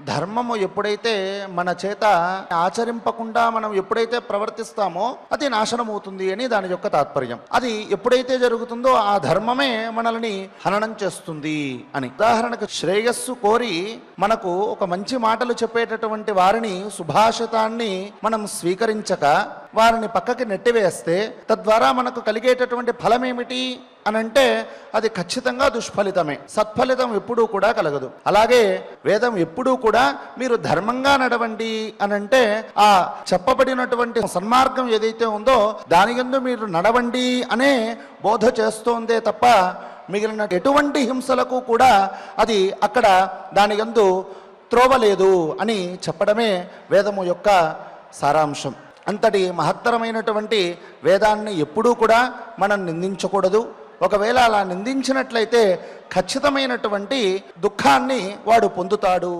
ధర్మము ఎప్పుడైతే మన చేత ఆచరింపకుండా మనం ఎప్పుడైతే ప్రవర్తిస్తామో అది నాశనమవుతుంది అని దాని యొక్క తాత్పర్యం. అది ఎప్పుడైతే జరుగుతుందో ఆ ధర్మమే మనల్ని హననం చేస్తుంది అని. ఉదాహరణకు శ్రేయస్సు కోరి మనకు ఒక మంచి మాటలు చెప్పేటటువంటి వారిని, సుభాషితాన్ని మనం స్వీకరించక వారిని పక్కకి నెట్టివేస్తే తద్వారా మనకు కలిగేటటువంటి ఫలం ఏమిటి అనంటే అది ఖచ్చితంగా దుష్ఫలితమే. సత్ఫలితం ఎప్పుడూ కూడా కలగదు. అలాగే వేదం ఎప్పుడూ కూడా మీరు ధర్మంగా నడవండి అనంటే ఆ చెప్పబడినటువంటి సన్మార్గం ఏదైతే ఉందో దాని యందు మీరు నడవండి అనే బోధ చేస్తోందే తప్ప మిగిలిన ఎటువంటి హింసలకు కూడా అది అక్కడ దాని యందు త్రోవలేదు అని చెప్పడమే వేదము యొక్క సారాంశం. అంతటి మహత్తరమైనటువంటి వేదాన్ని ఎప్పుడూ కూడా మనం నిందించకూడదు. ఒకవేళ అలా నిందించినట్లయితే ఖచ్చితమైనటువంటి దుఃఖాన్ని వాడు పొందుతాడు.